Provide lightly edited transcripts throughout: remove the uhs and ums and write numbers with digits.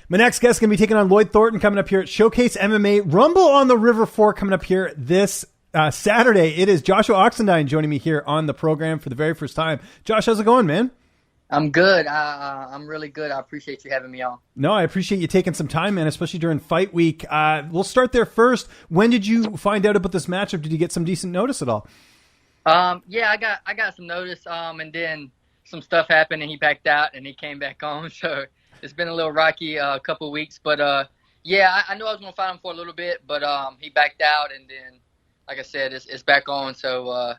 My next guest is going to be taking on Lloyd Thornton coming up here at Showcase MMA. Rumble on the River 4 coming up here this Saturday. It is Joshua Oxendine joining me here on the program for the very first time. Josh, how's it going, man? I'm good. I'm really good. I appreciate you having me on. No, I appreciate you taking some time, man, especially during fight week. We'll start there first. When did you find out about this matchup? Did you get some decent notice at all? Yeah, I got some notice, and then some stuff happened, and he backed out, and he came back on, so it's been a little rocky couple of weeks, but yeah, I knew I was going to fight him for a little bit, but he backed out, and then, like I said, it's back on. So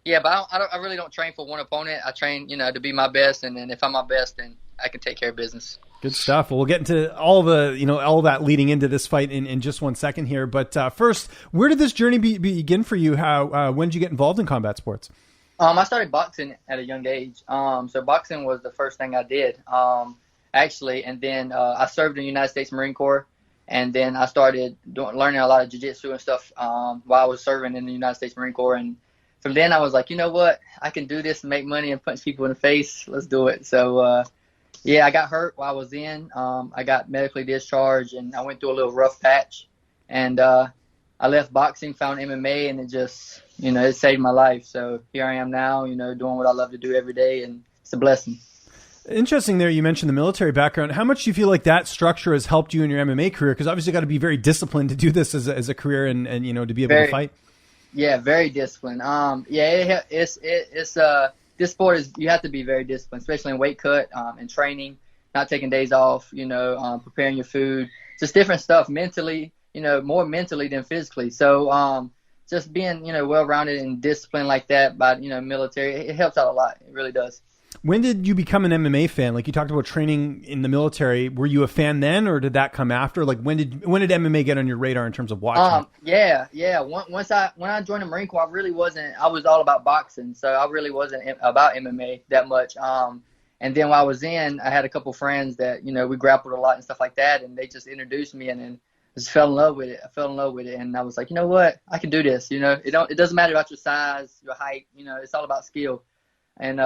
yeah, but I really don't train for one opponent. I train, to be my best, and then if I'm my best, then I can take care of business. Good stuff. Well, we'll get into all that leading into this fight in just 1 second here. But first, where did this journey begin for you? When did you get involved in combat sports? I started boxing at a young age. So boxing was the first thing I did. Actually, and then I served in the United States Marine Corps, and then I started learning a lot of jiu-jitsu and stuff while I was serving in the United States Marine Corps. And from then I was like, you know what, I can do this and make money and punch people in the face. Let's do it. So, yeah, I got hurt while I was in. I got medically discharged, and I went through a little rough patch. And I left boxing, found MMA, and it just, it saved my life. So here I am now, doing what I love to do every day, and it's a blessing. Interesting there, you mentioned the military background. How much do you feel like that structure has helped you in your MMA career? Because obviously you got to be very disciplined to do this as a career and to be able to fight. Yeah, very disciplined. Yeah, it's this sport is, you have to be very disciplined, especially in weight cut and training, not taking days off, preparing your food, just different stuff mentally, more mentally than physically. So just being, well-rounded and disciplined like that by, military, it helps out a lot. It really does. When did you become an MMA fan? Like you talked about training in the military. Were you a fan then, or did that come after? Like when did MMA get on your radar in terms of watching? Yeah. When I joined the Marine Corps, I was all about boxing, so I really wasn't about MMA that much. And then while I was in, I had a couple friends that we grappled a lot and stuff like that, and they just introduced me, and then I just fell in love with it. And I was like, you know what, I can do this. It doesn't matter about your size, your height. It's all about skill. And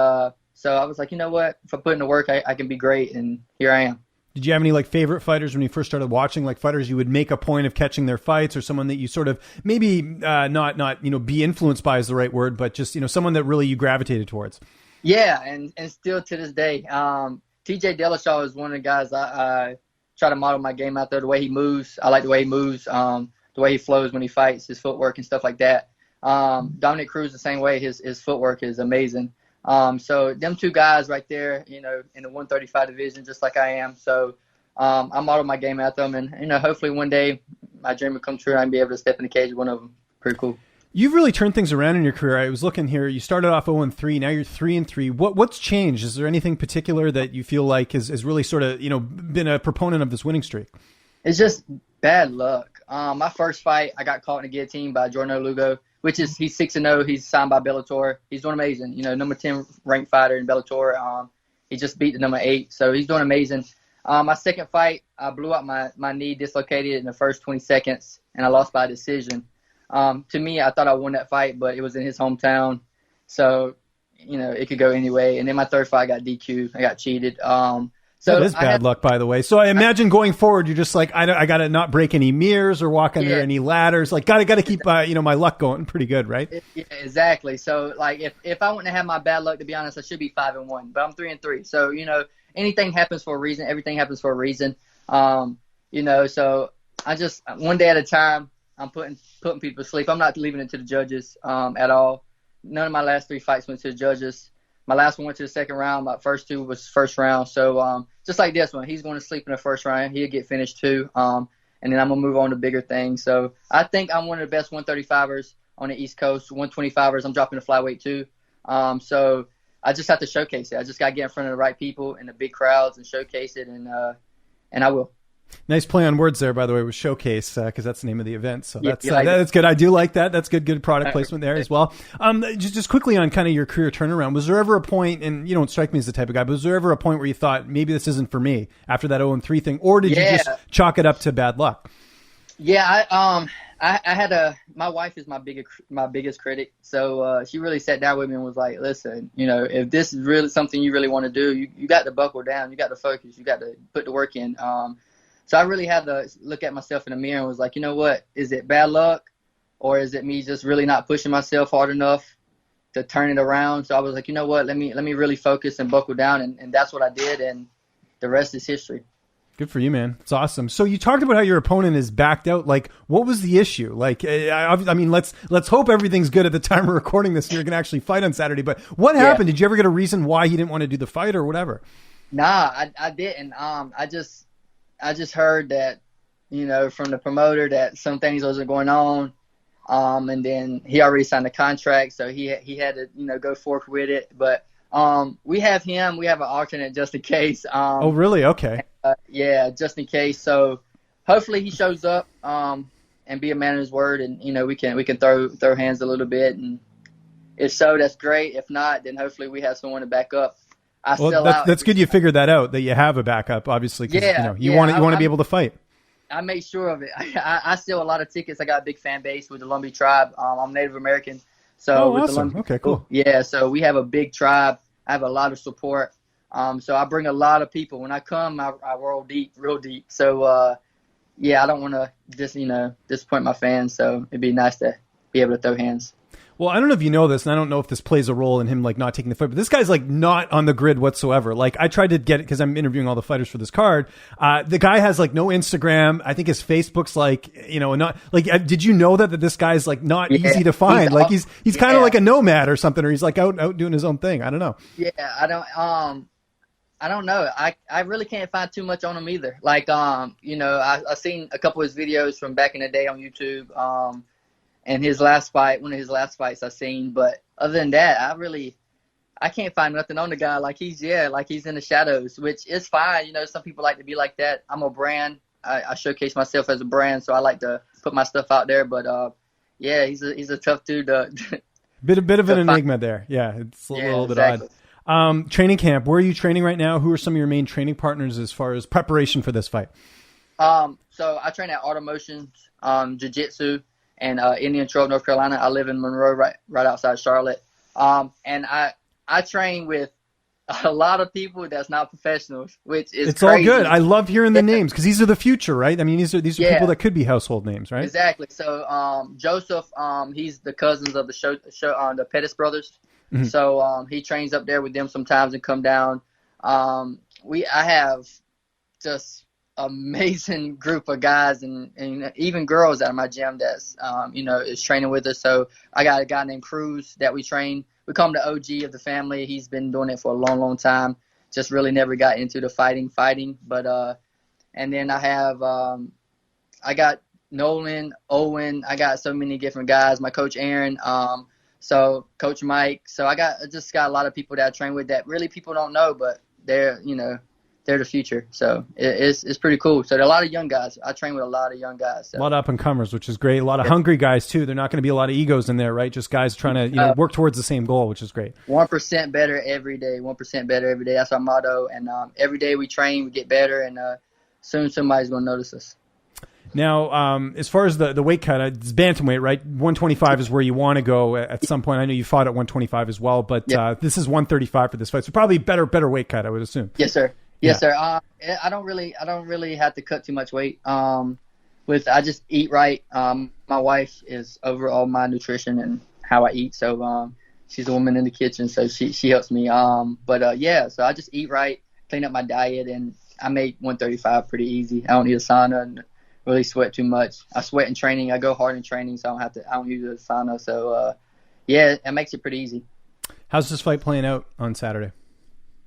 so I was like, you know what? If I put in the work, I can be great, and here I am. Did you have any favorite fighters when you first started watching? Like fighters you would make a point of catching their fights, or someone that you sort of maybe not be influenced by is the right word, but just someone that really you gravitated towards? Yeah, and still to this day, TJ Dillashaw is one of the guys I try to model my game out there. The way he moves, I like the way he moves. The way he flows when he fights, his footwork and stuff like that. Dominic Cruz the same way. His footwork is amazing. So them two guys right there, in the 135 division, just like I am. So, I model my game at them, and, hopefully one day my dream will come true and I'll be able to step in the cage with one of them. Pretty cool. You've really turned things around in your career. I was looking here. You started off 0-3. Now you're 3-3. What's changed? Is there anything particular that you feel like has really sort of, been a proponent of this winning streak? It's just bad luck. My first fight, I got caught in a guillotine by Jordan Lugo, he's 6-0. He's signed by Bellator. He's doing amazing. Number 10 ranked fighter in Bellator. He just beat the number 8, so he's doing amazing. My second fight, I blew out my knee, dislocated in the first 20 seconds, and I lost by decision. To me, I thought I won that fight, but it was in his hometown, so it could go anyway. And then my third fight, I got DQ'd. I got cheated. So that is bad luck, by the way. So I imagine going forward, you're just like, I got to not break any mirrors or walk under any ladders. Like, got to keep, my luck going pretty good, right? Yeah, exactly. So, if I wouldn't have had my bad luck, to be honest, I should be 5-1. But I'm 3-3. So, anything happens for a reason. Everything happens for a reason. So I just, one day at a time, I'm putting people to sleep. I'm not leaving it to the judges at all. None of my last 3 fights went to the judges. My last one went to the second round. My first 2 was first round. So just like this one, he's going to sleep in the first round. He'll get finished too. And then I'm going to move on to bigger things. So I think I'm one of the best 135ers on the East Coast. 125ers, I'm dropping the flyweight too. So I just have to showcase it. I just got to get in front of the right people and the big crowds and showcase it, and I will. Nice play on words there, by the way, with Showcase, because that's the name of the event. So that's good. I do like that. That's good product placement there as well. Just quickly on kind of your career turnaround, was there ever a point, and you don't strike me as the type of guy, but was there ever a point where you thought maybe this isn't for me after that 0-3 thing, or did you just chalk it up to bad luck? Yeah, I had my wife is my biggest critic, so she really sat down with me and was like, listen, if this is really something you really want to do, you got to buckle down, you got to focus, you got to put the work in. So I really had to look at myself in the mirror and was like, you know what? Is it bad luck, or is it me just really not pushing myself hard enough to turn it around? So I was like, you know what? Let me really focus and buckle down, and that's what I did, and the rest is history. Good for you, man. It's awesome. So you talked about how your opponent is backed out. Like, what was the issue? Like, I mean, let's hope everything's good at the time we're recording this and you're going to actually fight on Saturday. But what happened? Did you ever get a reason why he didn't want to do the fight or whatever? Nah, I didn't. I just heard that, you know, from the promoter that some things wasn't going on. And then he already signed the contract, so he had to, you know, go forth with it. But we have him. We have an alternate just in case. Oh, really? Okay. Yeah, just in case. So hopefully he shows up and be a man of his word, and you know we can throw hands a little bit, and if so, that's great. If not, then hopefully we have someone to back up. That's good. You figured that out, that you have a backup, obviously. Cause, you want to be able to fight. I make sure of it. I sell a lot of tickets. I got a big fan base with the Lumbee tribe. I'm Native American, so with awesome. Okay, cool. Yeah, so we have a big tribe. I have a lot of support. So I bring a lot of people. When I come, I roll deep, real deep. So, I don't want to disappoint my fans. So it'd be nice to be able to throw hands. Well, I don't know if you know this, and I don't know if this plays a role in him like not taking the fight, but this guy's like not on the grid whatsoever. Like I tried to get it because I'm interviewing all the fighters for this card. The guy has like no Instagram. I think his Facebook's like, you know, not like. Did you know that this guy's like not easy to find? He's kind of like a nomad or something, or he's like out doing his own thing. I don't know. Yeah, I don't know. I really can't find too much on him either. Like I've seen a couple of his videos from back in the day on YouTube. And his last fight, one of his last fights I've seen. But other than that, I can't find nothing on the guy. Like he's in the shadows, which is fine. You know, some people like to be like that. I'm a brand. I showcase myself as a brand, so I like to put my stuff out there. But he's a tough dude. Bit of an enigma there. Yeah, it's a little bit odd. Training camp. Where are you training right now? Who are some of your main training partners as far as preparation for this fight? So I train at Automotions, Jiu-Jitsu. And Indian Trail, North Carolina. I live in Monroe, right outside Charlotte. And I train with a lot of people that's not professionals, which is it's crazy. All good. I love hearing the names because these are the future, right? I mean, these are people that could be household names, right? Exactly. So Joseph, he's the cousins of the Pettis brothers. Mm-hmm. So he trains up there with them sometimes and come down. I have just amazing group of guys and even girls out of my gym that's is training with us. So I got a guy named Cruz that we train. We call him the OG of the family. He's been doing it for a long time. Just really never got into the fighting. But and then I have I got Nolan, Owen. I got so many different guys. My coach Aaron. So Coach Mike. So I just got a lot of people that I train with that really people don't know, but they're the future. So it's pretty cool. So there are a lot of young guys. I train with a lot of young guys. So. A lot of up and comers, which is great. A lot of hungry guys too. They're not going to be a lot of egos in there, right? Just guys trying to work towards the same goal, which is great. 1% better every day. 1% better every day. That's our motto. And every day we train, we get better, and soon somebody's going to notice us. Now, as far as the weight cut, it's bantamweight, right? 125 is where you want to go at some point. I know you fought at 125 as well, but this is 135 for this fight. So probably better weight cut, I would assume. Yes, sir. Yes, sir. I don't really have to cut too much weight. I just eat right. My wife is over all my nutrition and how I eat. So she's a woman in the kitchen, so she helps me. So I just eat right, clean up my diet, and I make 135 pretty easy. I don't need a sauna and really sweat too much. I sweat in training. I go hard in training, so I don't use a sauna. So it makes it pretty easy. How's this fight playing out on Saturday?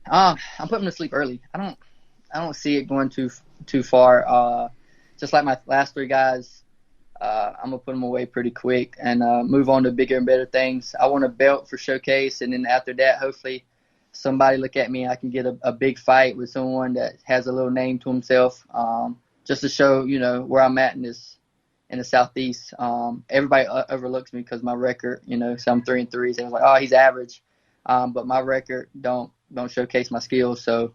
I'm putting them to sleep early. I don't see it going too far. Just like my last three guys, I'm gonna put them away pretty quick and move on to bigger and better things. I want a belt for Showcase, and then after that, hopefully, somebody look at me. I can get a big fight with someone that has a little name to himself, just to show where I'm at in the Southeast. Everybody overlooks me because my record, so I'm 3-3. So it's like, oh, he's average, but my record don't showcase my skills. So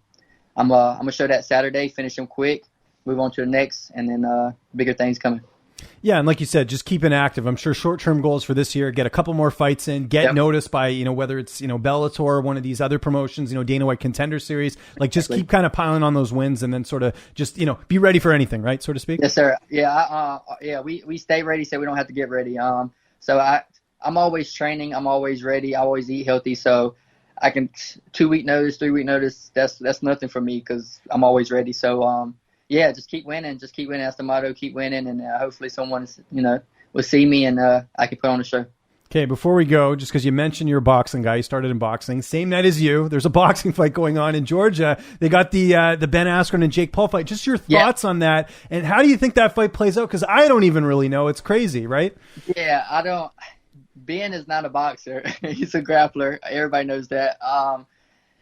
I'm gonna show that Saturday, finish them quick, move on to the next, and then bigger things coming. Yeah, and like you said, just keeping active. I'm sure short-term goals for this year: get a couple more fights in, get noticed by whether it's Bellator or one of these other promotions, Dana White Contender Series. Like just keep kind of piling on those wins, and then sort of just be ready for anything, right, so to speak. Yes, sir. Yeah, we stay ready, so we don't have to get ready. So I'm always training. I'm always ready. I always eat healthy, so I can 2-week notice, 3-week notice. That's nothing for me because I'm always ready. So yeah, just keep winning. Just keep winning. That's the motto. Keep winning, and hopefully someone will see me and I can put on a show. Okay, before we go, just because you mentioned you're a boxing guy, you started in boxing. Same night as you, there's a boxing fight going on in Georgia. They got the Ben Askren and Jake Paul fight. Just your thoughts on that, and how do you think that fight plays out? Because I don't even really know. It's crazy, right? Yeah, I don't. Ben is not a boxer. He's a grappler. Everybody knows that.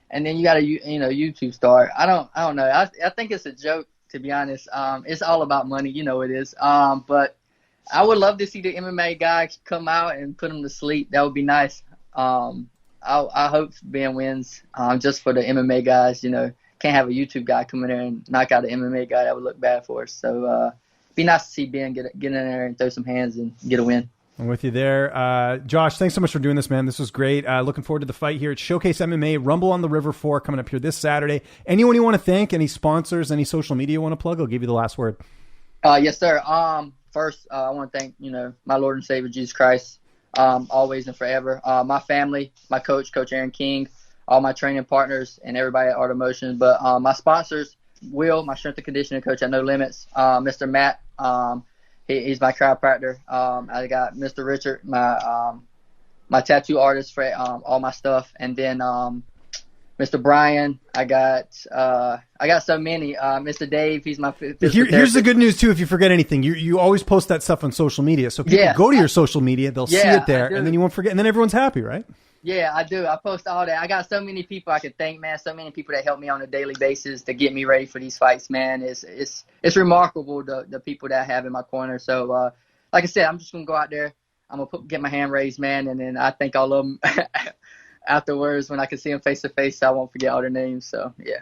And then you got a YouTube star. I don't know. I think it's a joke, to be honest. It's all about money. It is. But I would love to see the MMA guy come out and put him to sleep. That would be nice. I hope Ben wins just for the MMA guys. Can't have a YouTube guy come in there and knock out an MMA guy. That would look bad for us. So be nice to see Ben get in there and throw some hands and get a win. I'm with you there. Josh, thanks so much for doing this, man. This was great. Looking forward to the fight here at Showcase MMA, Rumble on the River 4 coming up here this Saturday. Anyone you want to thank, any sponsors, any social media you want to plug? I'll give you the last word. Yes, sir. First, I want to thank, my Lord and Savior, Jesus Christ, always and forever. My family, my coach, Coach Aaron King, all my training partners, and everybody at Art of Motion. But my sponsors, Will, my strength and conditioning coach at No Limits, Mr. Matt, he's my chiropractor. I got Mr. Richard, my tattoo artist for all my stuff, and then Mr. Brian. I got so many. Mr. Dave, he's my Here's the good news too. If you forget anything, you always post that stuff on social media, so people go to your social media, they'll see it there, and then you won't forget, and then everyone's happy, right? Yeah, I do. I post all that. I got so many people I can thank, man. So many people that help me on a daily basis to get me ready for these fights, man. It's remarkable the people that I have in my corner. So, like I said, I'm just gonna go out there. I'm gonna get my hand raised, man, and then I thank all of them afterwards when I can see them face to face. So I won't forget all their names. So yeah.